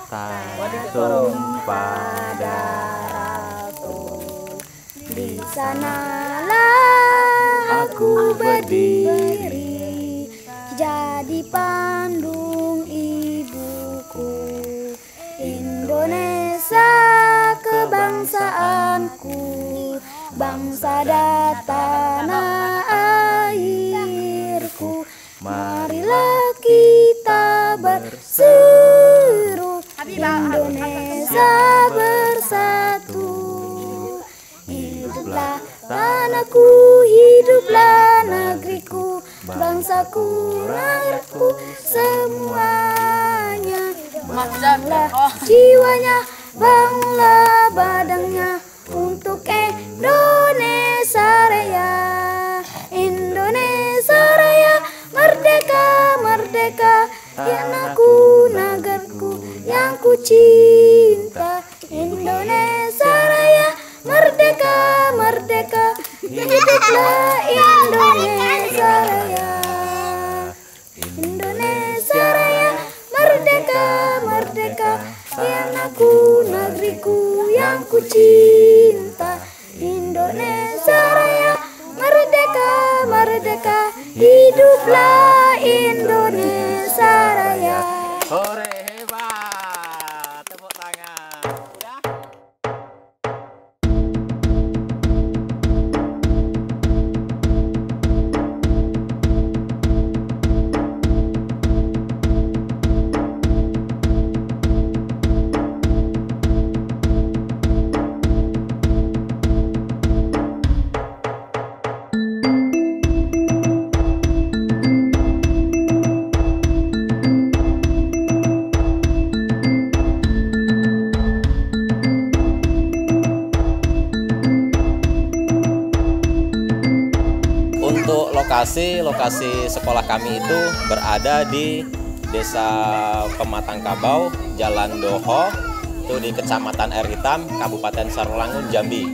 tak tumpah darahku. Di sanalah aku berdiri, jadi pandung ibuku. Indonesia kebangsaanku, bangsa dan tanah airku. Marilah kita berseru, Indonesia bersatu. Hiduplah tanahku, hiduplah negeriku, bangsaku, rakyatku semuanya. Bangunlah jiwanya, bangunlah badannya untuk Indonesia Raya. Indonesia Raya, merdeka, merdeka, tanahku, negeriku yang ku cinta. Indonesia Raya, merdeka, merdeka, hiduplah Indonesia Raya. Indonesia Raya, merdeka, merdeka, tanahku, negeriku yang ku cinta. Indonesia Raya, merdeka, merdeka, hiduplah Indonesia Raya. Hore, hebat, tepuk tangan. Udah? Untuk lokasi sekolah kami itu berada di Desa Pematang Kabau, Jalan Doho, itu di Kecamatan Air Hitam, Kabupaten Sarolangun, Jambi.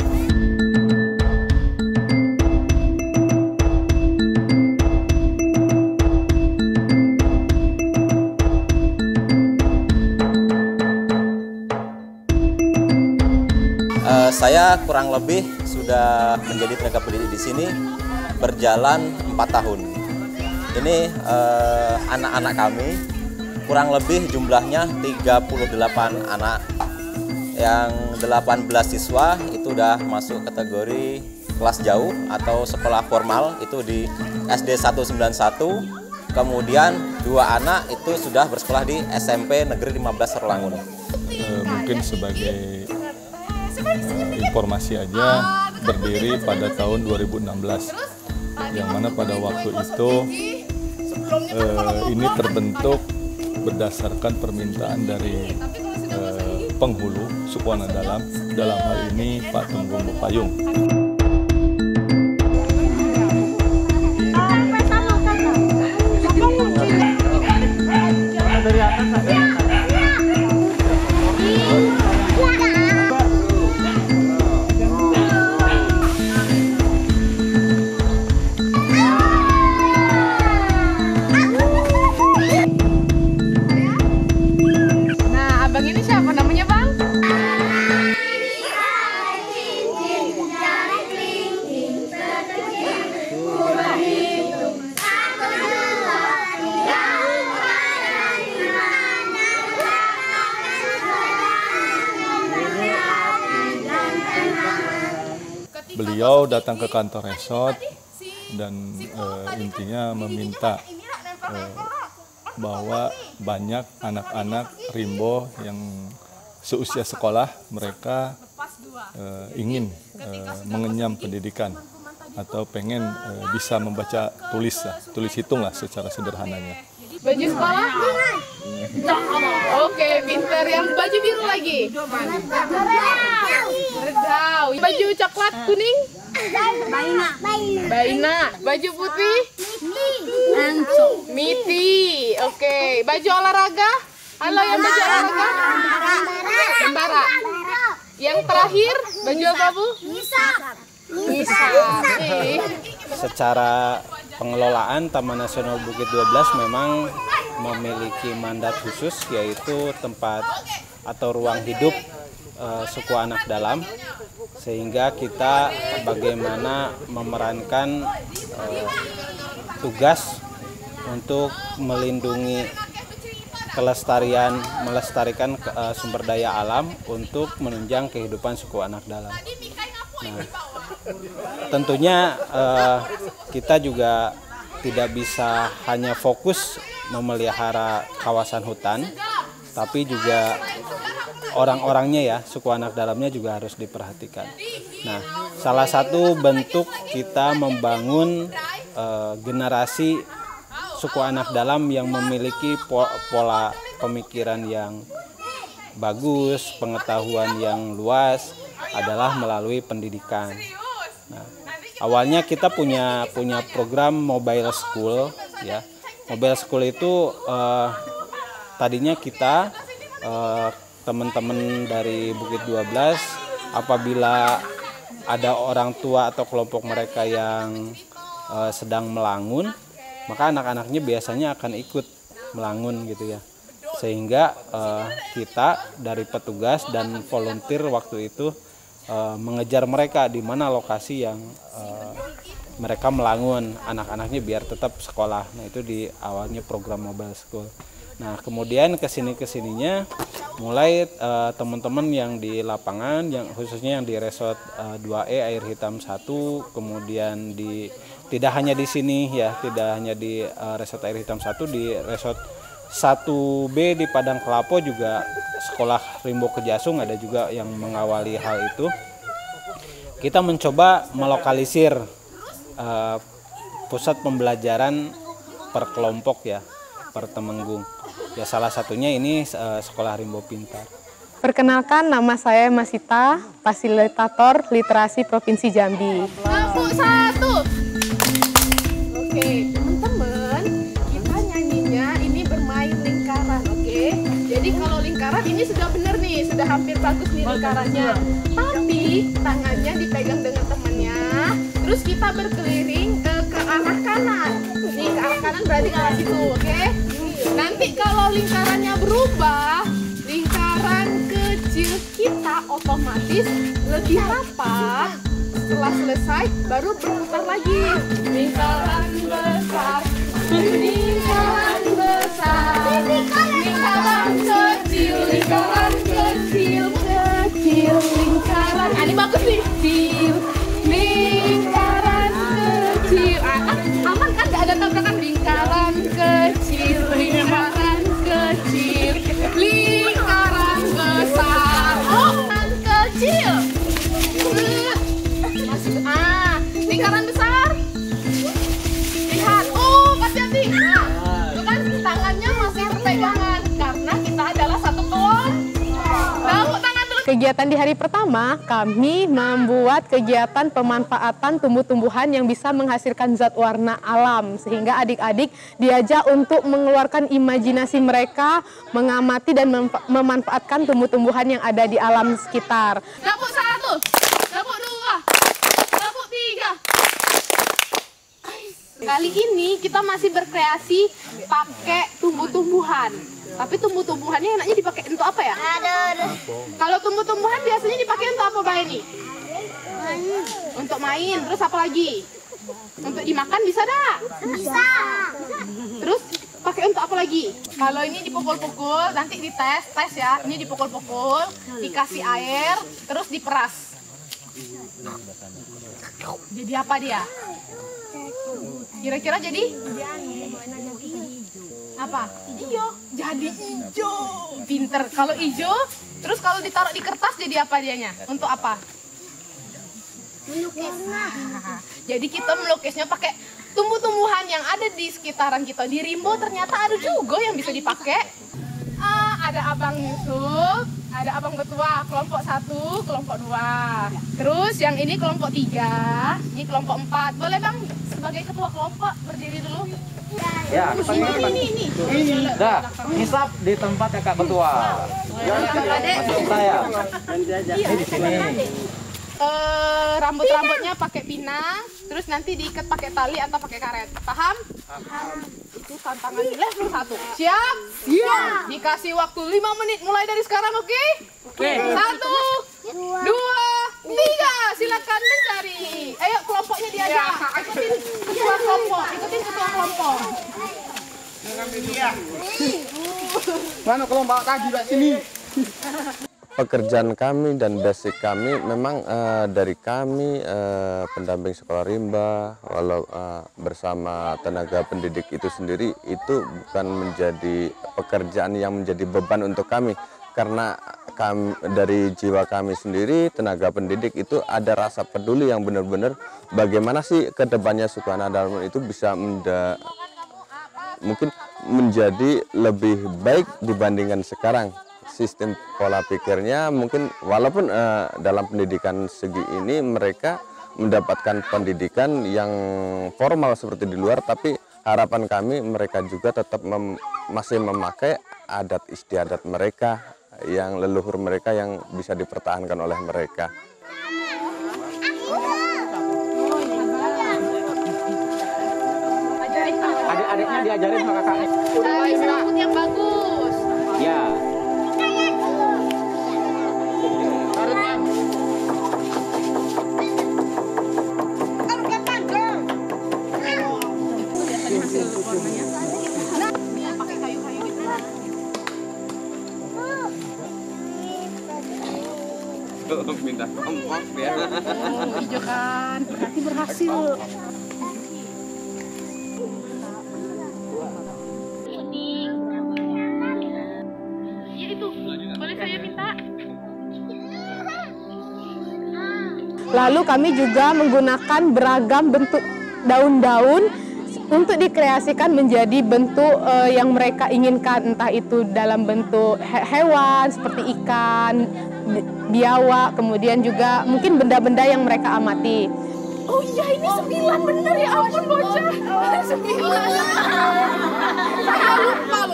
Saya kurang lebih sudah menjadi tenaga pendidik di sini berjalan 4 tahun. Ini anak-anak kami kurang lebih jumlahnya 38 anak. Yang 18 siswa itu udah masuk kategori kelas jauh atau sekolah formal, itu di SD 191. Kemudian 2 anak itu sudah bersekolah di SMP Negeri 15 Sarolangun. Mungkin sebagai informasi aja, berdiri pada tahun 2016, yang mana pada waktu itu ini terbentuk berdasarkan permintaan dari penghulu suku anak dalam hal ini Pak Tenggung Payung. Beliau datang ke kantor resort dan intinya meminta bahwa banyak anak-anak rimbo yang seusia sekolah, mereka ingin mengenyam pendidikan atau pengen bisa membaca tulis hitung lah secara sederhananya. Baju sekolah? Oke, pinter. Yang baju biru lagi? Redau. Baju coklat kuning? Baina. Baju putih? Miti. Oke. Baju olahraga? Halo, yang baju olahraga? Tentara. Yang terakhir, baju apa, Bu? Nisa. Secara pengelolaan Taman Nasional Bukit 12 memang memiliki mandat khusus, yaitu tempat atau ruang hidup suku anak dalam, sehingga kita bagaimana memerankan tugas untuk melindungi melestarikan sumber daya alam untuk menunjang kehidupan suku anak dalam. Nah, tentunya kita juga tidak bisa hanya fokus memelihara kawasan hutan, tapi juga orang-orangnya ya, suku anak dalamnya juga harus diperhatikan. Nah, salah satu bentuk kita membangun generasi suku anak dalam yang memiliki pola pemikiran yang bagus, pengetahuan yang luas adalah melalui pendidikan. Nah, awalnya kita punya program mobile school ya. Mobile school itu tadinya kita teman-teman dari Bukit 12 apabila ada orang tua atau kelompok mereka yang sedang melangun, maka anak-anaknya biasanya akan ikut melangun gitu ya, sehingga kita dari petugas dan volunteer waktu itu mengejar mereka di mana lokasi yang mereka melangun, anak-anaknya biar tetap sekolah. Nah, itu di awalnya program mobile school. Nah, kemudian kesininya mulai teman-teman yang di lapangan, yang khususnya yang di resort 2E Air Hitam 1, kemudian tidak hanya di sini ya, tidak hanya di resort Air Hitam 1, di resort 1B di Padang Kelapo juga sekolah Rimbo Kejasung ada juga yang mengawali hal itu. Kita mencoba melokalisir pusat pembelajaran per kelompok ya, per temenggung. Ya, salah satunya ini Sekolah Rimbo Pintar. Perkenalkan, nama saya Masita, fasilitator literasi Provinsi Jambi. Lampu 1. Oke, teman-teman, kita nyanyinya ini bermain lingkaran, oke? Jadi kalau lingkaran ini sudah benar nih, sudah hampir bagus nih lingkarannya. Tapi tangannya dipegang dengan temannya, terus kita berkeliling ke arah kanan. Nih, ke arah kanan berarti ke arah situ, oke? Nanti kalau lingkarannya berubah, lingkaran kecil kita otomatis lebih rapat. Setelah selesai, baru berputar lagi. Lingkaran besar, lingkaran besar, lingkaran kecil, lingkaran kecil, kecil, lingkaran. Ini bagus nih. Kecil, lingkaran kecil. Aman kan? Gak ada tabrakan. Lingkaran kecil, lingkaran kecil, lingkaran besar. Oh, kecil. Lingkaran besar. Lihat. Oh, hati-hati. Nah, itu kan tangannya masih berpegangan karena kita adalah satu kelompok. Tepuk tangan dulu. Kegiatan di hari pertama, kami membuat kegiatan pemanfaatan tumbuh-tumbuhan yang bisa menghasilkan zat warna alam, sehingga adik-adik diajak untuk mengeluarkan imajinasi mereka, mengamati dan memanfaatkan tumbuh-tumbuhan yang ada di alam sekitar. Tepuk 1, tepuk 2, tepuk 3. Kali ini kita masih berkreasi pakai tumbuh-tumbuhan. Tapi tumbuh-tumbuhannya enaknya dipakai untuk apa ya? Kalau tumbuh-tumbuhan biasanya dipakai untuk apa, Mbak Eni? Untuk main. Terus apa lagi? Untuk dimakan bisa dah? Bisa. Terus pakai untuk apa lagi? Kalau ini dipukul-pukul, nanti dites ya. Ini dipukul-pukul, dikasih air, terus diperas. Jadi apa dia? Kira-kira jadi? Apa? Hijau. Jadi hijau. Pinter. Kalau hijau, terus kalau ditaruh di kertas jadi apa dianya? Untuk apa? Melukis. Jadi kita melukisnya pakai tumbuh-tumbuhan yang ada di sekitaran kita. Di Rimbo ternyata ada juga yang bisa dipakai. Ada Abang Yusuf, ada Abang Ketua, kelompok 1, kelompok 2. Terus yang ini kelompok 3, ini kelompok 4. Boleh Bang sebagai ketua kelompok berdiri dulu? Ya, ini. Dah, hisap di tempat ya Kak Ketua. Masuk saya. Ini di sini. Rambut-rambutnya pakai pinang, terus nanti diikat pakai tali atau pakai karet. Paham? Paham. tantangan level 1. Siap? Siap. Dikasih waktu 5 menit mulai dari sekarang, oke? Oke. 1, 2, 3. Silakan mencari. Ayo kelompoknya diajak. Ikutin ketua kelompok. Mana kelompok tadi Pak sini? Pekerjaan kami dan basic kami memang dari kami pendamping sekolah rimba walau bersama tenaga pendidik itu sendiri itu bukan menjadi pekerjaan yang menjadi beban untuk kami karena kami, dari jiwa kami sendiri tenaga pendidik itu ada rasa peduli yang benar-benar bagaimana sih kedepannya suku anak Dharma itu bisa mungkin menjadi lebih baik dibandingkan sekarang. Sistem pola pikirnya mungkin walaupun dalam pendidikan segi ini mereka mendapatkan pendidikan yang formal seperti di luar, tapi harapan kami mereka juga tetap masih memakai adat istiadat mereka yang leluhur mereka yang bisa dipertahankan oleh mereka. Adik-adiknya diajarin sama kakaknya. Rambut yang bagus. Ya. Minta kompos ya. Hijau kan, berarti berhasil. Ya itu, boleh saya minta? Lalu kami juga menggunakan beragam bentuk daun-daun untuk dikreasikan menjadi bentuk yang mereka inginkan, entah itu dalam bentuk hewan seperti ikan, biawak, kemudian juga mungkin benda-benda yang mereka amati. Oh iya, ini 9 bener ya ampun bocah. 9.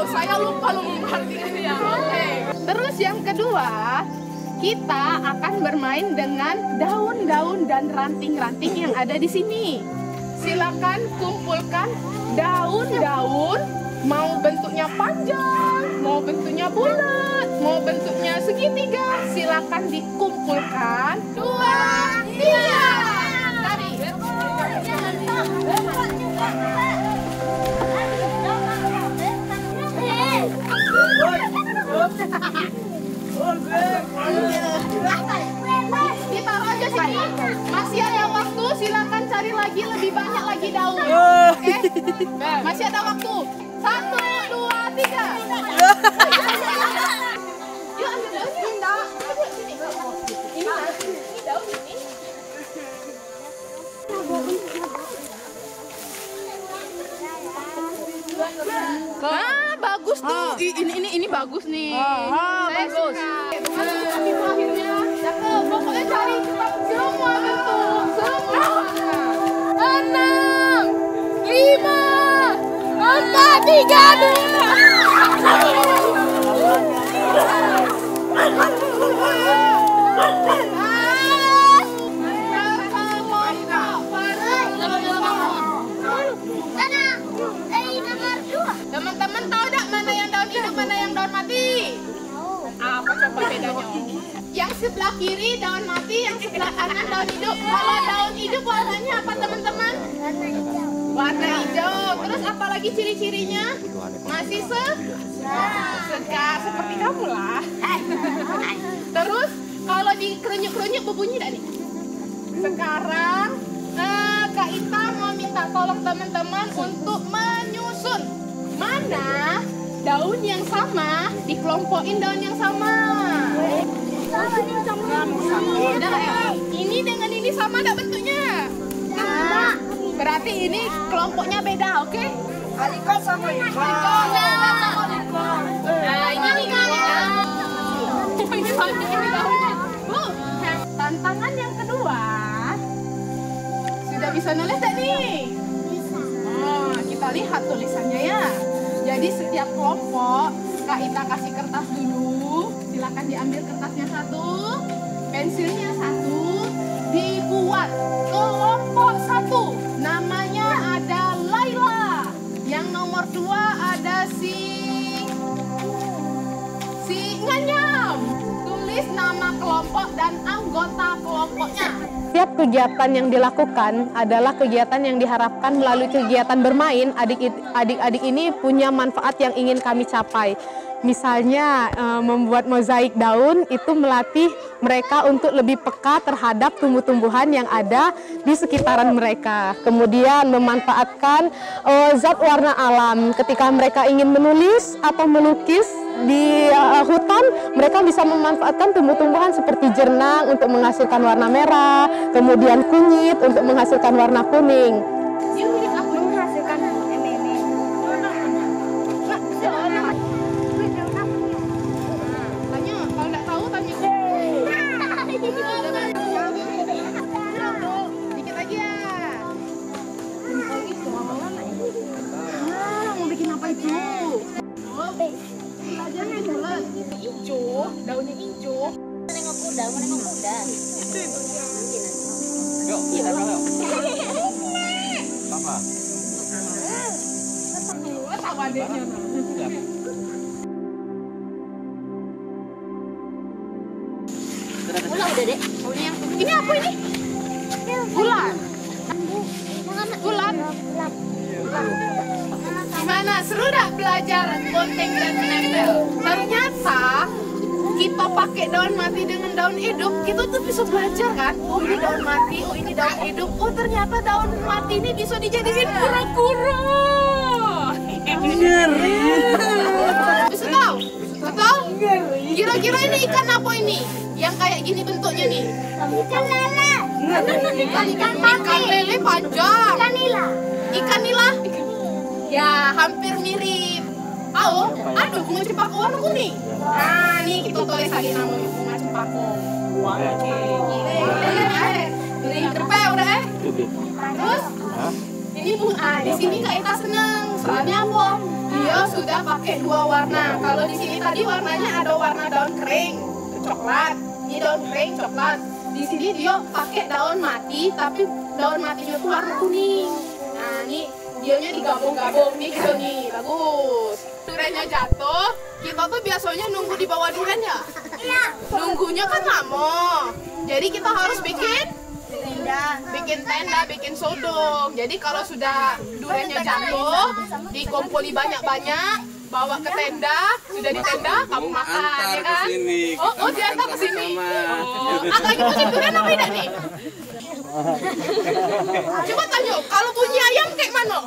Saya lupa loh memperhatikannya ya. Oke. Terus yang kedua, kita akan bermain dengan daun-daun dan ranting-ranting yang ada di sini. Silakan kumpulkan daun-daun, mau bentuknya panjang, mau bentuknya bulat, mau bentuknya segitiga, silakan dikumpulkan. 2, 3. Tadi. Ditaruh aja sini. Masih ada waktu, silakan cari lagi lebih banyak lagi daun. Oke? Masih ada waktu. 1, 2, 3. Yuk ambil daunnya. Ini daun ini. Bagus tuh. Ini bagus nih. Saya bagus. Tapi akhirnya cakep. Pokoknya cari semua bentuk. Semua. 6, 5, 4, 3, 2. Teman-teman tahu tidak mana yang daun hidup, mana yang daun mati? Apa coba bedanya? Yang sebelah kiri daun mati, yang sebelah kanan daun hidup. Kalau daun hidup warnanya apa teman-teman? Warna hijau. Terus apa lagi ciri-cirinya? Masih segar seperti kamu lah. Terus kalau dikerunyuk-kerunyuk berbunyi tidak nih? Sekarang Kak Ita mau minta tolong teman-teman untuk menyusun mana daun yang sama, dikelompokin daun yang sama. Ini dengan ini sama enggak bentuknya? Nah, berarti ini kelompoknya beda, oke? Aliko sama Liko. Nah, ini daunnya. Tantangan yang kedua. Sudah bisa nulis tak nih? Oh, kita lihat tulisannya ya. Jadi setiap kelompok Kak Ita kasih kertas dulu. Silakan diambil kertasnya 1, pensilnya 1, dibuat kelompok 1. Namanya ada Laila. Yang nomor nomor 2 ada si Nganyam. Tulis nama kelompok dan anggota kelompoknya. Setiap kegiatan yang dilakukan adalah kegiatan yang diharapkan melalui kegiatan bermain, adik-adik ini punya manfaat yang ingin kami capai. Misalnya membuat mozaik daun itu melatih mereka untuk lebih peka terhadap tumbuh-tumbuhan yang ada di sekitaran mereka. Kemudian memanfaatkan zat warna alam. Ketika mereka ingin menulis atau melukis di hutan, mereka bisa memanfaatkan tumbuh-tumbuhan seperti jernang untuk menghasilkan warna merah, kemudian kunyit untuk menghasilkan warna kuning. Menghasilkan Tanya, kalau nggak tahu tanya. Dikit lagi ya. Mau bikin apa itu? Belajarnya bulan. Hijau, daunnya hijau. Nengok kuda, mau nengok kuda. Yuk, kita yuk. Papa. Tahu adiknya. Udah dek. Ini apa ini? Bulan. Bulan. Gimana? Seru dak belajar gunting dan menempel? Ternyata kita pakai daun mati dengan daun hidup, kita tuh bisa belajar kan? Oh ini daun mati, oh ini daun hidup. Oh ternyata daun mati ini bisa dijadikan kura-kura. Bisa tahu? Betul? Kira-kira ini ikan apa ini? Yang kayak gini bentuknya nih? Ikan lele. Ikan lele panjang. Ikan nila. Ikan nila? Ya, hampir mirip. Tahu? Aduh, bunga cempaka warna kuning. Nah, nih kita tulis lagi namanya bunga cempaka. Oke. Ini cepet udah Terus? Ini bunga. Di sini Kak Ita seneng. Soalnya apa? Dia sudah pakai 2 warna. Kalau di sini tadi warnanya ada warna daun kering, coklat. Ini daun kering, coklat. Di sini dia pakai daun mati, tapi daun matinya tuh warna kuning. Nah, ini dianya digabung-gabung nih gitu nih, bagus. Duriannya jatuh, kita tuh biasanya nunggu di bawah durian ya? Iya. Nunggunya kan lama, jadi kita harus bikin tenda, bikin sodong. Jadi kalau sudah duriannya jatuh, dikumpuli banyak-banyak, bawa ke tenda, sudah di tenda, kamu makan, ya kan? Oh, diantar ke sini. Agak musim durian apa tidak nih? Coba tanya, kalau bunyi ayam kayak mana?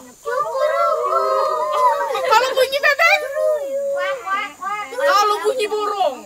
Kalau bunyi bebek? Kalau bunyi burung?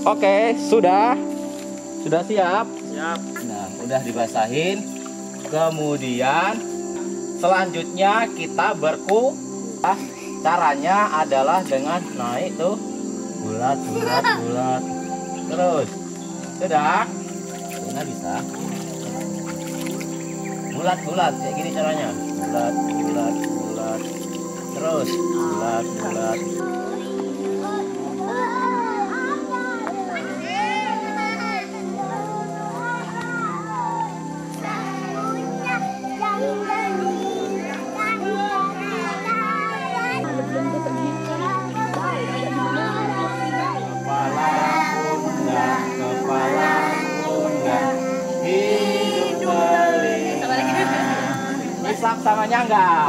Oke, sudah siap. Siap. Nah, udah dibasahin. Kemudian selanjutnya kita berkuah. Caranya adalah dengan naik tuh bulat. Terus sudah. Nah, bisa. Bulat kayak gini caranya. Bulat. Terus bulat. Isap samanya enggak?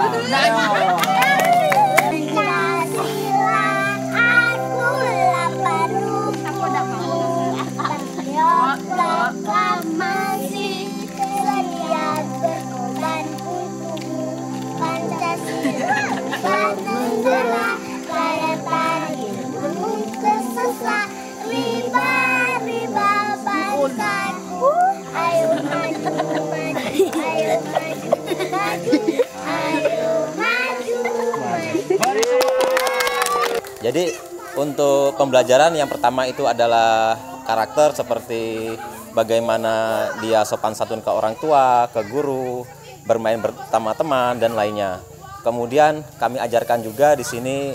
Jadi untuk pembelajaran yang pertama itu adalah karakter, seperti bagaimana dia sopan santun ke orang tua, ke guru, bermain bersama teman dan lainnya. Kemudian kami ajarkan juga di sini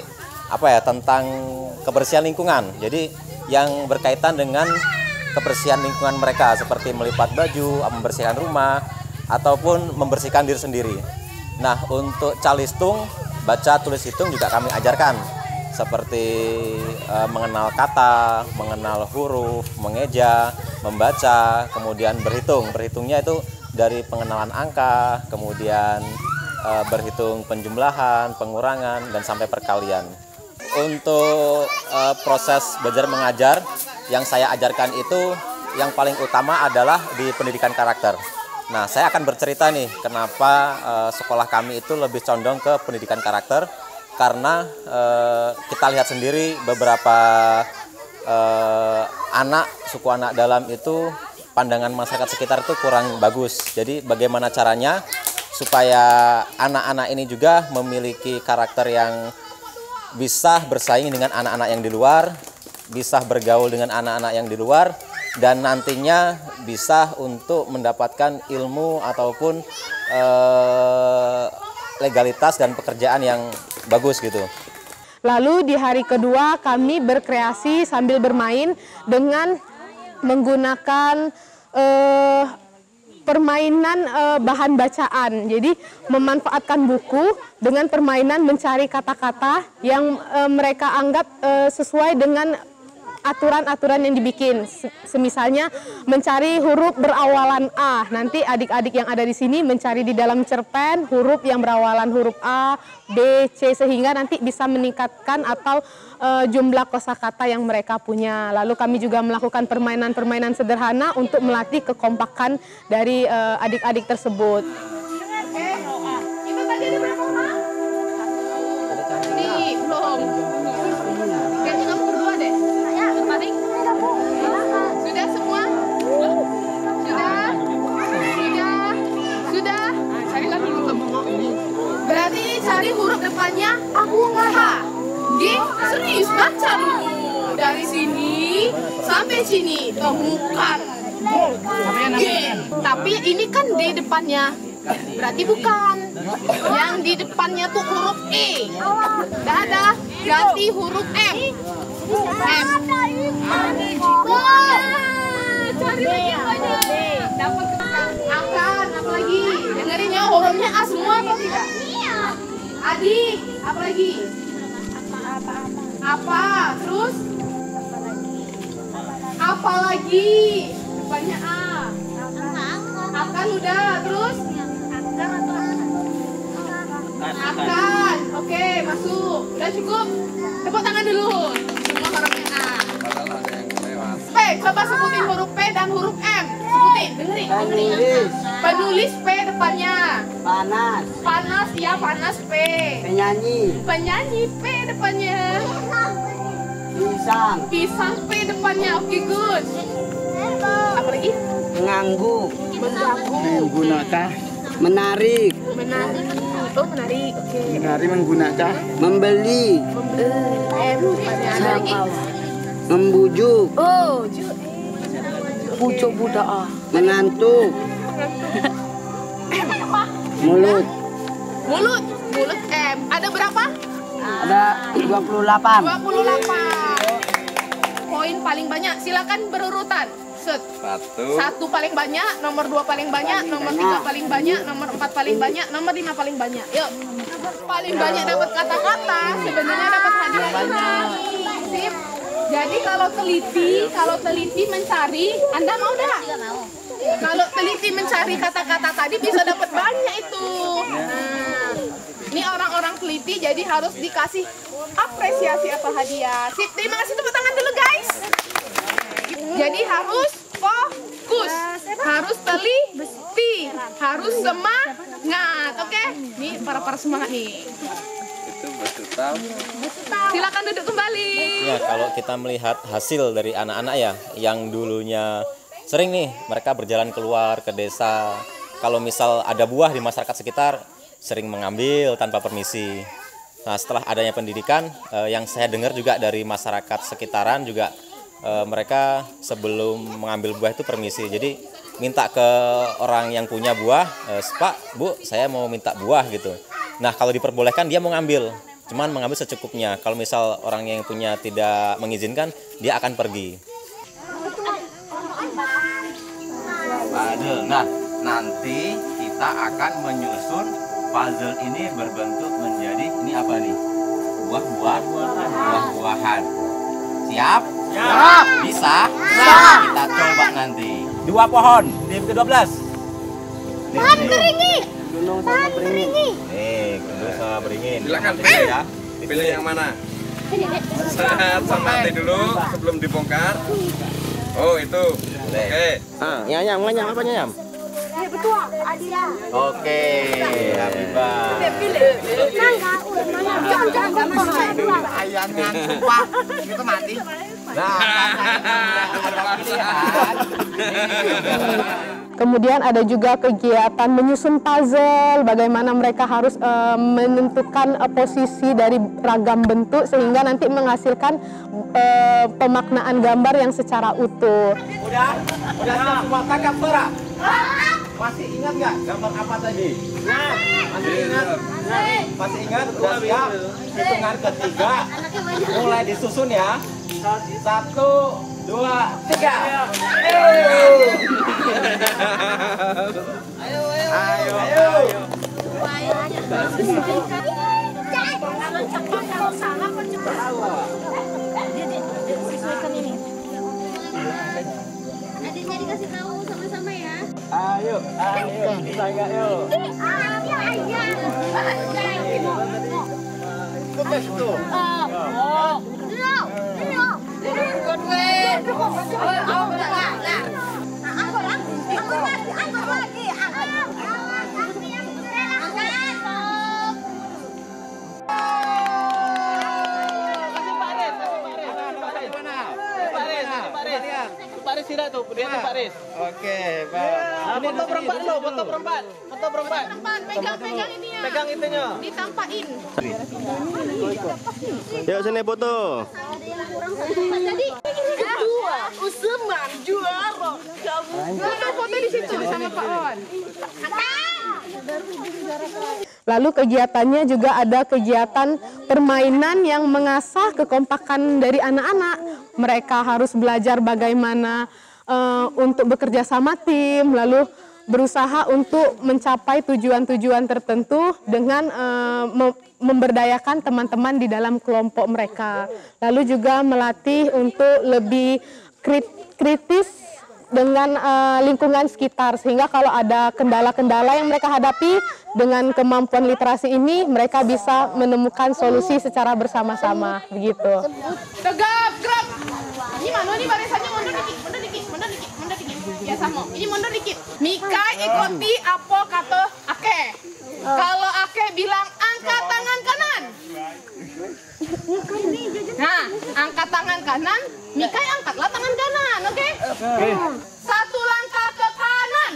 tentang kebersihan lingkungan. Jadi yang berkaitan dengan kebersihan lingkungan mereka, seperti melipat baju, membersihkan rumah, ataupun membersihkan diri sendiri. Nah, untuk calistung, baca tulis hitung juga kami ajarkan, seperti mengenal kata, mengenal huruf, mengeja, membaca, kemudian berhitung. Berhitungnya itu dari pengenalan angka, kemudian berhitung penjumlahan, pengurangan, dan sampai perkalian. Untuk proses belajar mengajar yang saya ajarkan itu yang paling utama adalah di pendidikan karakter. Nah, saya akan bercerita nih kenapa sekolah kami itu lebih condong ke pendidikan karakter, karena kita lihat sendiri beberapa suku anak dalam itu pandangan masyarakat sekitar itu kurang bagus. Jadi bagaimana caranya supaya anak-anak ini juga memiliki karakter yang bisa bersaing dengan anak-anak yang di luar, bisa bergaul dengan anak-anak yang di luar, dan nantinya bisa untuk mendapatkan ilmu ataupun legalitas dan pekerjaan yang bagus gitu. Lalu di hari kedua kami berkreasi sambil bermain dengan menggunakan permainan bahan bacaan. Jadi memanfaatkan buku dengan permainan mencari kata-kata yang mereka anggap sesuai dengan aturan-aturan yang dibikin. Semisalnya mencari huruf berawalan A. Nanti adik-adik yang ada di sini mencari di dalam cerpen huruf yang berawalan huruf A, B, C, sehingga nanti bisa meningkatkan atau jumlah kosakata yang mereka punya. Lalu kami juga melakukan permainan-permainan sederhana untuk melatih kekompakan dari adik-adik tersebut. Itu tadi ada berapa orang? Ini belum. Kayaknya kamu berdua deh. Sudah semua? Sudah? Cari lagi dulu. Berarti cari huruf depannya aku nggak H. G, serius baca dulu. Dari sini sampai sini. Bukan. G. Tapi ini kan D depannya. Berarti bukan. Yang di depannya tuh huruf E. Dah ada. Ganti huruf M. M. Cari lagi banyak. Dapat akan apa lagi? Dengerin ya, hurufnya A semua atau tidak? Adik, apa lagi? Apa? Terus? Apa lagi? Depannya A. Akan udah, terus? Akan. Oke, masuk. Udah cukup? Tepuk tangan dulu. Semua hurufnya A. P, coba sebutin huruf P dan huruf M. Sebutin, dengerin. Penulis P depannya. Panas. Panas, ya panas P. Penyanyi. Penyanyi P depannya. Pisang. Pisang P depannya. Oke, good. Apa lagi? Mengangguk. Mengganggu. Menggunakan. Menarik. Menarik. Oh, menarik. Oke. Menari menggunakan. Membeli. M depannya. Ada lagi? Membujuk. Oh, Pucuk budak. Mengantuk. Mulut. Mulut. Mulut M. Ada berapa? Ada 28. 28. Poin paling banyak. Silakan berurutan. Set. Satu paling banyak, nomor 2 paling banyak, nomor 3 paling banyak, nomor 4 paling banyak, nomor 5 paling banyak. Yuk. Paling banyak dapat kata-kata, sebenarnya dapat hadiah banyak. Sip. Jadi kalau teliti mencari, Anda mau enggak? Kalau teliti mencari kata-kata tadi bisa dapat banyak itu. Nah, ini orang-orang teliti jadi harus dikasih apresiasi atau hadiah. Sip, terima kasih, tepuk tangan dulu guys. Jadi harus fokus, harus teliti, harus semangat, oke? Nih para semangat nih. Silakan duduk kembali. Ya, kalau kita melihat hasil dari anak-anak ya, yang dulunya sering nih mereka berjalan keluar ke desa. Kalau misal ada buah di masyarakat sekitar, sering mengambil tanpa permisi. Nah, setelah adanya pendidikan, yang saya dengar juga dari masyarakat sekitaran juga mereka sebelum mengambil buah itu permisi. Jadi minta ke orang yang punya buah, Pak, Bu, saya mau minta buah gitu. Nah, kalau diperbolehkan dia mau ngambil, cuman mengambil secukupnya. Kalau misal orang yang punya tidak mengizinkan, dia akan pergi. Nah, nanti kita akan menyusun puzzle ini berbentuk menjadi ini apa nih? Buah-buahan. Siap? Siap. Bisa? Bisa. Kita coba nanti. 2 pohon di ke-12. Pohon beringin. Pohon beringin. Gunung sama beringin. Silakan pilih ya. Pilih yang mana? Cermati dulu sebelum dibongkar. Oh, itu. Oke. Nyam, apa nyam? Betul, Adila. Oke, Habibah. Mangga, jangan. Ayamnya sumpah itu mati. Kemudian ada juga kegiatan menyusun puzzle, bagaimana mereka harus menentukan posisi dari ragam bentuk sehingga nanti menghasilkan pemaknaan gambar yang secara utuh. Udah siap semua tangkap suara. Masih ingat nggak gambar apa tadi? Masih ingat? Masih ingat? Udah siap? Hitungan ketiga, mulai disusun ya. 1, 2, 3. Ayo. Adiknya dikasih tahu sama-sama ya. Ayo. Bisa nggak yuk? Paris tidak tuh, dia tuh Paris. Oke, Pak. Foto perempat lo, foto perempat. Pegang ini ya. Pegang itunya. Ditampain. Yuk sini foto. Jadi dua Usman juara. Kamu foto di situ sama Pak On. Lalu kegiatannya juga ada kegiatan permainan yang mengasah kekompakan dari anak-anak. Mereka harus belajar bagaimana untuk bekerja sama tim, lalu berusaha untuk mencapai tujuan-tujuan tertentu dengan memberdayakan teman-teman di dalam kelompok mereka. Lalu juga melatih untuk lebih kritis dengan lingkungan sekitar, sehingga kalau ada kendala-kendala yang mereka hadapi dengan kemampuan literasi ini, mereka bisa menemukan solusi secara bersama-sama, begitu. Tegap, gerak. Ini mana nih barisannya, mundur dikit. Ya sama. Ini mundur dikit. Mika ikuti apa kata Ake. Kalau Ake bilang angkat tangan kanan. Nah, angkat tangan kanan, Mika angkatlah tangan kanan, oke? Satu langkah ke kanan.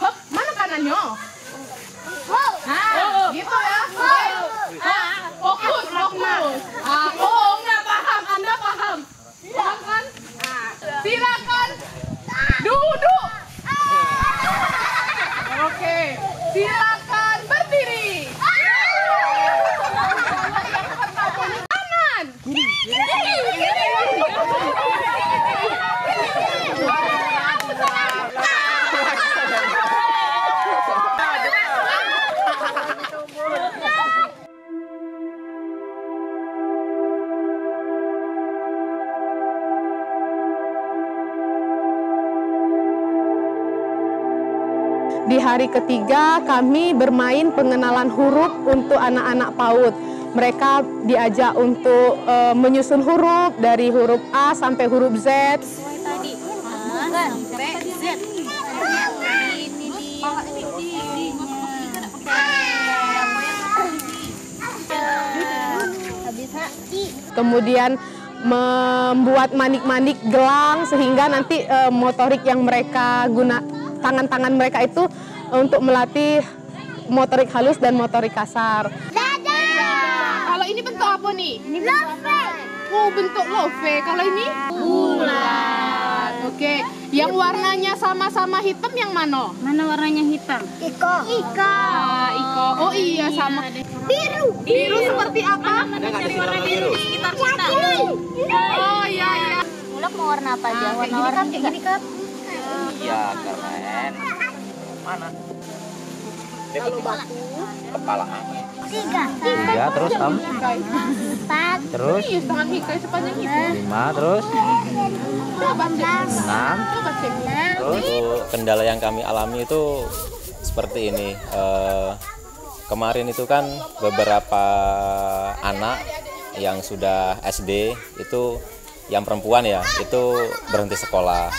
Hop, mana kanannya? Nah, gitu ya. Fokus. Oh, nggak paham, Anda paham. Paham kan? Silakan duduk. Oke, silakan berdiri. Kanan. Di hari ketiga kami bermain pengenalan huruf untuk anak-anak PAUD. Mereka diajak untuk menyusun huruf dari huruf A sampai huruf Z. Tadi. Sampai Z. Kemudian membuat manik-manik gelang sehingga nanti motorik yang mereka tangan-tangan mereka itu untuk melatih motorik halus dan motorik kasar. Dadah! apa nih? Ini oh, bentuk love. Kalau ini bulat. Oke. Yang warnanya sama-sama hitam yang mana? Mana warnanya hitam? Iko. Iko. Oh iya sama. Biru. Biru seperti apa? Cari warna biru di sekitar kita. Oh iya iya. Mulak mau warna apa aja? Warna-warna kayak gini kan? Iya, keren. Mana? Kalau batu. Kepala. 3 terus Am. 4 Terus Iya, tangan hikai sepanjang itu. 5 terus Coba cek. 6 Coba cek. Untuk kendala yang kami alami itu seperti ini. Kemarin itu kan beberapa anak yang sudah SD itu yang perempuan ya, itu berhenti sekolah.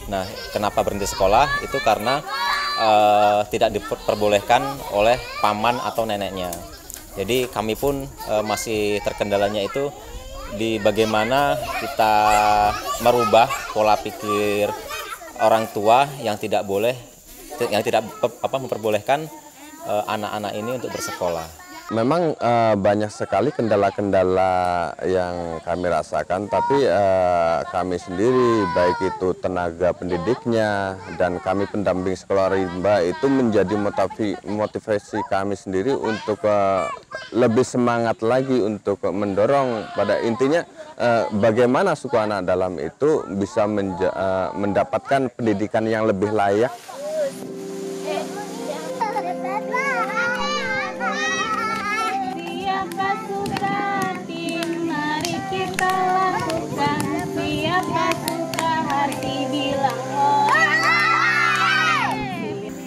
Nah, kenapa berhenti sekolah? Itu karena tidak diperbolehkan oleh paman atau neneknya. Jadi kami pun masih terkendalanya itu di bagaimana kita merubah pola pikir orang tua yang tidak memperbolehkan anak-anak ini untuk bersekolah. Memang banyak sekali kendala-kendala yang kami rasakan, tapi kami sendiri, baik itu tenaga pendidiknya dan kami pendamping sekolah rimba, itu menjadi motivasi kami sendiri untuk lebih semangat lagi untuk mendorong, pada intinya bagaimana suku anak dalam itu bisa mendapatkan pendidikan yang lebih layak.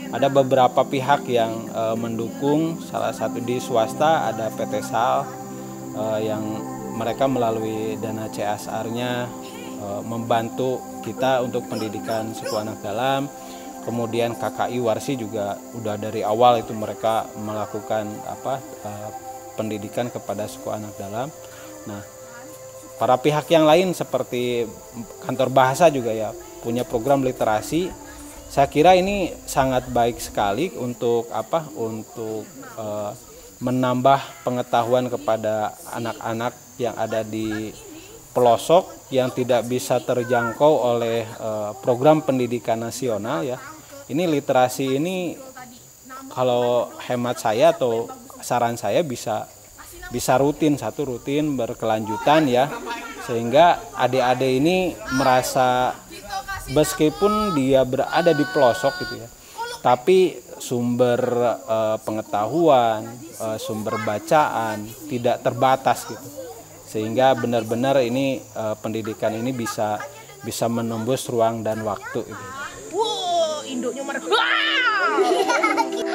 Ada beberapa pihak yang mendukung, salah satu di swasta ada PT SAL yang mereka melalui dana CSR-nya membantu kita untuk pendidikan suku anak dalam. Kemudian KKI Warsi juga udah dari awal itu mereka melakukan pendidikan kepada suku anak dalam. Nah, para pihak yang lain seperti kantor bahasa juga ya punya program literasi. Saya kira ini sangat baik sekali untuk menambah pengetahuan kepada anak-anak yang ada di pelosok yang tidak bisa terjangkau oleh program pendidikan nasional ya. Ini literasi ini kalau hemat saya atau saran saya bisa rutin berkelanjutan ya, sehingga adik-adik ini merasa meskipun dia berada di pelosok gitu ya, tapi sumber pengetahuan, sumber bacaan tidak terbatas gitu, sehingga benar-benar ini pendidikan ini bisa menembus ruang dan waktu gitu. Wow, induknya mereka.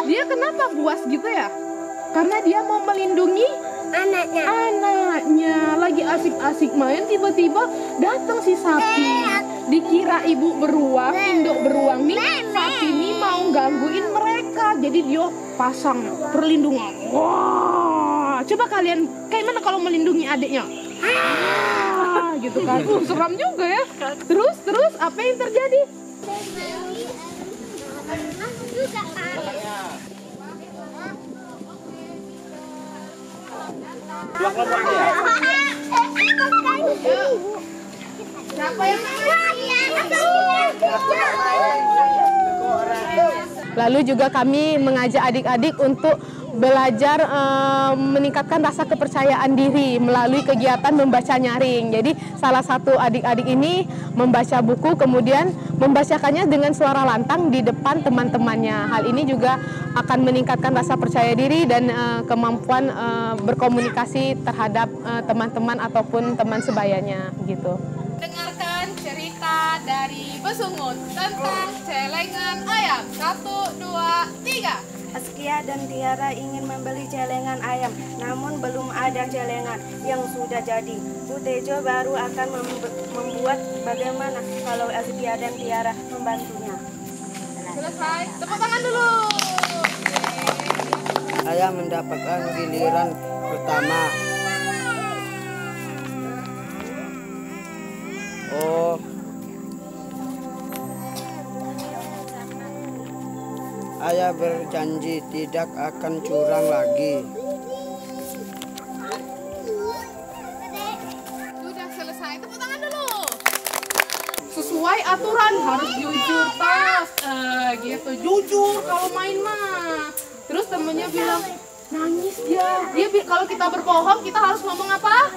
Dia kenapa buas gitu ya? Karena dia mau melindungi anaknya. Lagi asik-asik main, tiba-tiba datang si sapi. Dikira ibu beruang, induk beruang nih, sapi ini mau gangguin mereka. Jadi dia pasang perlindungan. Wah, coba kalian kayak mana kalau melindungi adiknya? Gitu kan. Seram juga ya. Terus apa yang terjadi? Lalu juga kami mengajak adik-adik untuk belajar meningkatkan rasa kepercayaan diri melalui kegiatan membaca nyaring. Jadi salah satu adik-adik ini membaca buku kemudian membacakannya dengan suara lantang di depan teman-temannya. Hal ini juga akan meningkatkan rasa percaya diri dan kemampuan berkomunikasi terhadap teman-teman ataupun teman sebayanya gitu. Dengarkan cerita dari Besungun tentang celengan ayam. 1, 2, 3. Askia dan Tiara ingin membeli celengan ayam, namun belum ada celengan yang sudah jadi. Bu Tejo baru akan membuat. Bagaimana kalau Askia dan Tiara membantunya? Selesai. Tepuk tangan dulu. Saya mendapatkan giliran pertama. Oh, ayah berjanji tidak akan curang lagi. sesuai aturan, harus jujur pas, gitu, jujur kalau main mah. Terus temennya bilang nangis dia kalau kita berbohong kita harus ngomong apa?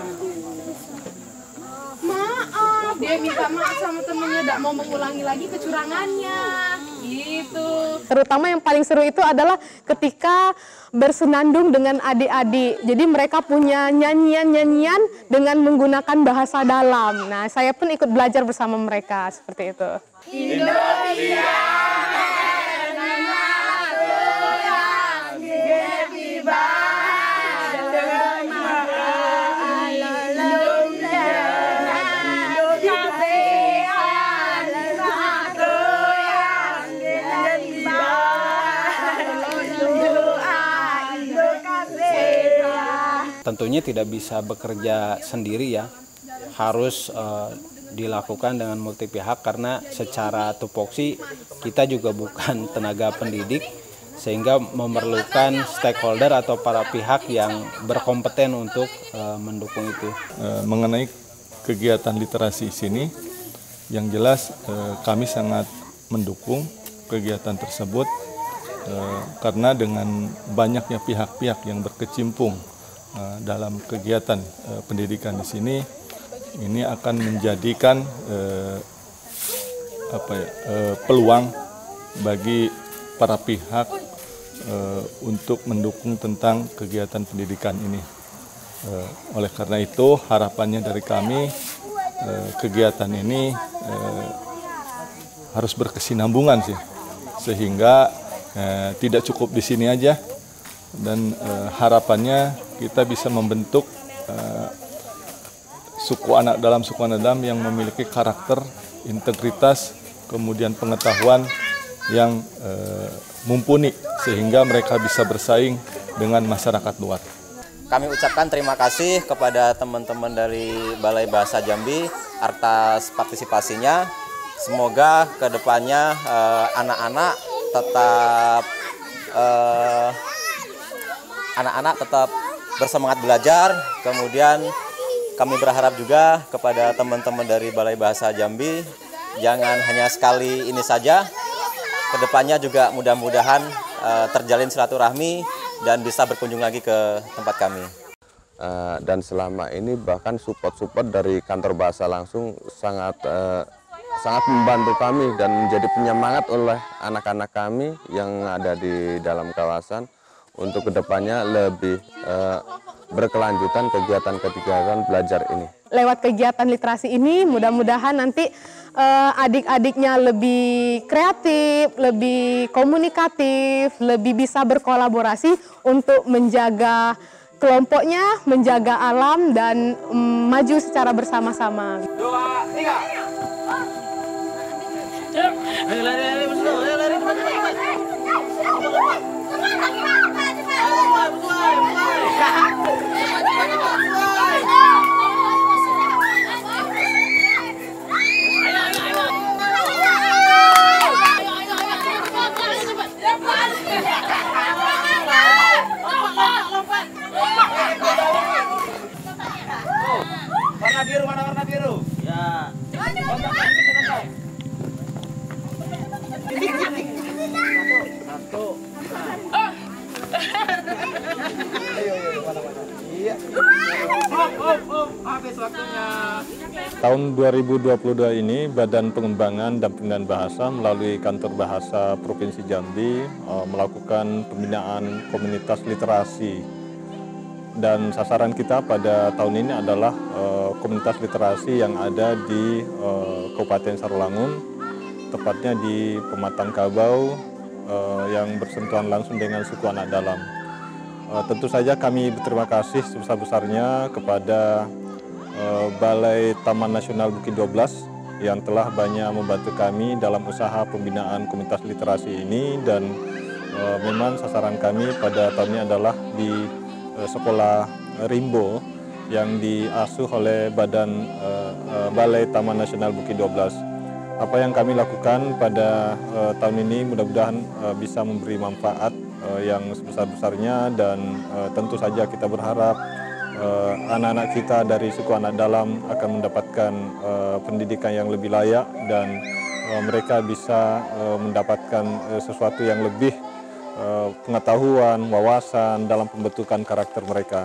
Maaf, dia minta maaf sama temennya, tidak mau mengulangi lagi kecurangannya, gitu. Terutama yang paling seru itu adalah ketika bersenandung dengan adik-adik. Jadi mereka punya nyanyian-nyanyian dengan menggunakan bahasa dalam. Nah, saya pun ikut belajar bersama mereka seperti itu. Indonesia. Tentunya tidak bisa bekerja sendiri ya, harus dilakukan dengan multi pihak karena secara tupoksi kita juga bukan tenaga pendidik sehingga memerlukan stakeholder atau para pihak yang berkompeten untuk mendukung itu. Mengenai kegiatan literasi sini, yang jelas kami sangat mendukung kegiatan tersebut karena dengan banyaknya pihak-pihak yang berkecimpung dalam kegiatan pendidikan di sini, ini akan menjadikan peluang bagi para pihak untuk mendukung tentang kegiatan pendidikan ini. Oleh karena itu harapannya dari kami kegiatan ini harus berkesinambungan sih, sehingga tidak cukup di sini aja. Dan harapannya kita bisa membentuk suku anak dalam yang memiliki karakter, integritas, kemudian pengetahuan yang mumpuni sehingga mereka bisa bersaing dengan masyarakat luar. Kami ucapkan terima kasih kepada teman-teman dari Balai Bahasa Jambi atas partisipasinya. Semoga kedepannya anak-anak tetap bersemangat belajar. Kemudian kami berharap juga kepada teman-teman dari Balai Bahasa Jambi, jangan hanya sekali ini saja, kedepannya juga mudah-mudahan terjalin silaturahmi dan bisa berkunjung lagi ke tempat kami. Dan selama ini bahkan support dari kantor bahasa langsung sangat membantu kami dan menjadi penyemangat oleh anak-anak kami yang ada di dalam kawasan untuk kedepannya lebih berkelanjutan kegiatan belajar ini. Lewat kegiatan literasi ini mudah-mudahan nanti adik-adiknya lebih kreatif, lebih komunikatif, lebih bisa berkolaborasi untuk menjaga kelompoknya, menjaga alam dan maju secara bersama-sama. 2, 3. Ayo lari, warna biru. Ya. Satu. Habis waktunya. Tahun 2022 ini Badan Pengembangan dan Pembinaan Bahasa melalui Kantor Bahasa Provinsi Jambi melakukan pembinaan komunitas literasi. Dan sasaran kita pada tahun ini adalah komunitas literasi yang ada di Kabupaten Sarolangun, tepatnya di Pematang Kabau yang bersentuhan langsung dengan suku anak dalam. Tentu saja kami berterima kasih sebesar-besarnya kepada Balai Taman Nasional Bukit 12 yang telah banyak membantu kami dalam usaha pembinaan komunitas literasi ini, dan memang sasaran kami pada tahun ini adalah di sekolah Rimbo yang diasuh oleh Balai Taman Nasional Bukit 12. Apa yang kami lakukan pada tahun ini mudah-mudahan bisa memberi manfaat yang sebesar-besarnya, dan tentu saja kita berharap anak-anak kita dari suku anak dalam akan mendapatkan pendidikan yang lebih layak dan mereka bisa mendapatkan sesuatu yang lebih pengetahuan, wawasan dalam pembentukan karakter mereka.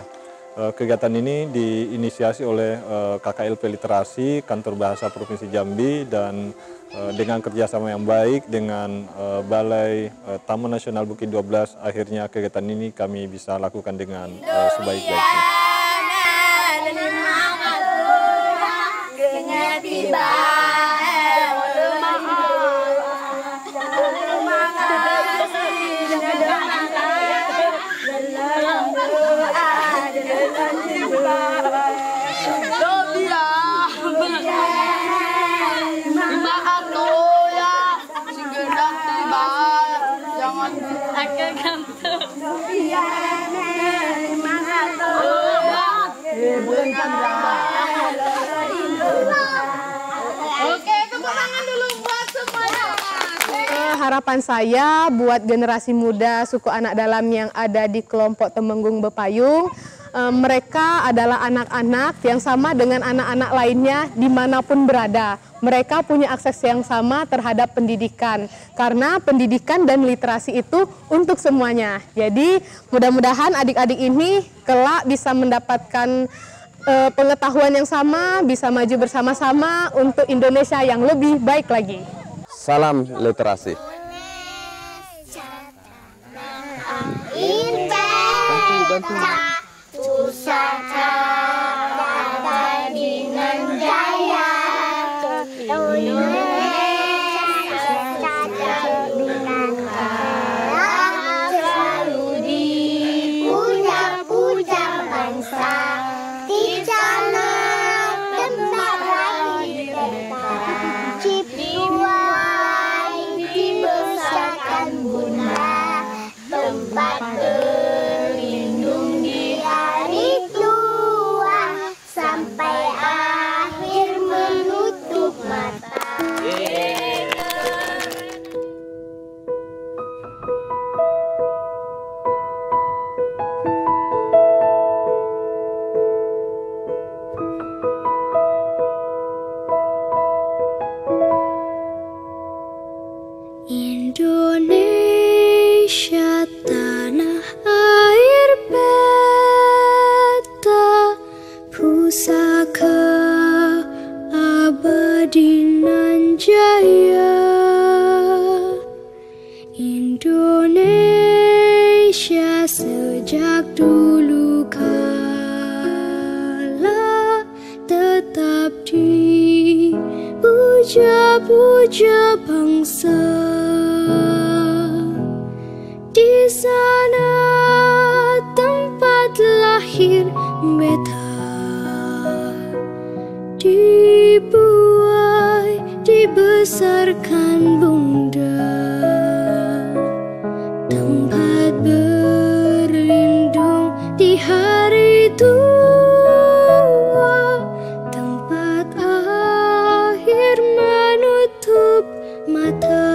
Kegiatan ini diinisiasi oleh KKLP Literasi, Kantor Bahasa Provinsi Jambi, dan dengan kerjasama yang baik dengan Balai Taman Nasional Bukit 12, akhirnya kegiatan ini kami bisa lakukan dengan sebaik-baiknya. Oke, tepuk tangan dulu buat semuanya. Harapan saya buat generasi muda suku anak dalam yang ada di kelompok Temenggung Bepayung, mereka adalah anak-anak yang sama dengan anak-anak lainnya dimanapun berada. Mereka punya akses yang sama terhadap pendidikan, karena pendidikan dan literasi itu untuk semuanya. Jadi mudah-mudahan adik-adik ini kelak bisa mendapatkan pengetahuan yang sama, bisa maju bersama-sama untuk Indonesia yang lebih baik lagi. Salam literasi. Bantu. Pusaka dengan jaya selalu dipuja-puja bangsa di sana tempat lahir Cipuai dibesarkan bunda, tempat berlindung di hari tua sampai akhir menutup mata. Indonesia tanah air beta, pusaka abadi nan jaya. Indonesia sejak dulu kala tetap dipuja-puja bangsa. Di sana tempat lahir beta, dibuai dibesarkan bunda, tempat berlindung di hari tua, tempat akhir menutup mata.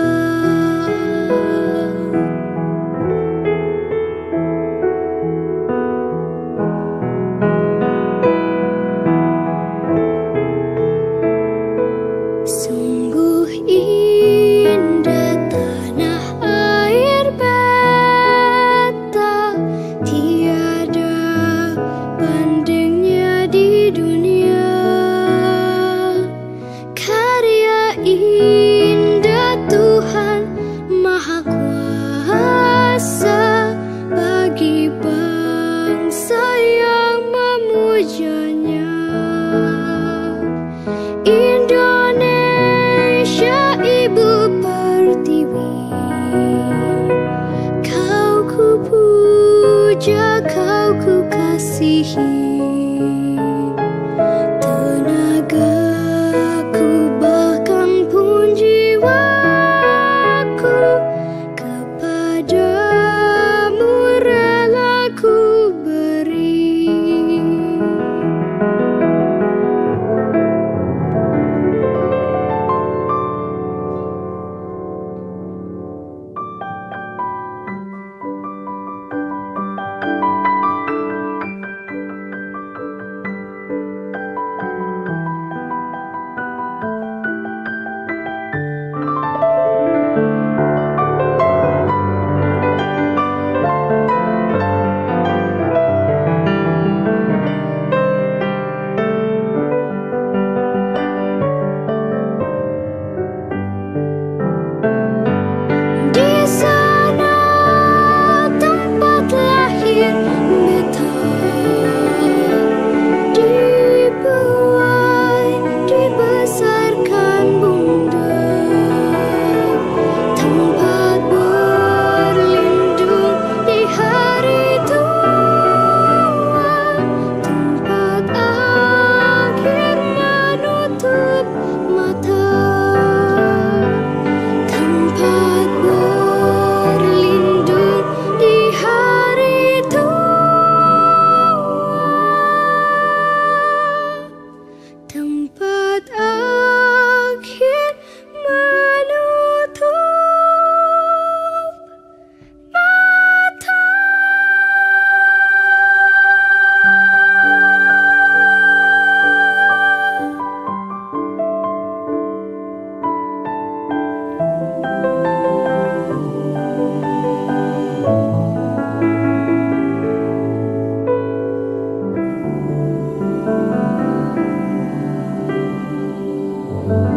Sungguh indah tanah air beta, tiada bandingnya di dunia. Karya indah Tuhan Maha Kuasa bagi bangsa yang memujanya. Indonesia ibu pertiwi, kau ku puja, kau ku kasihi. Tenagaku bahkan pun jiwaku kepadamu rela ku beri. Ku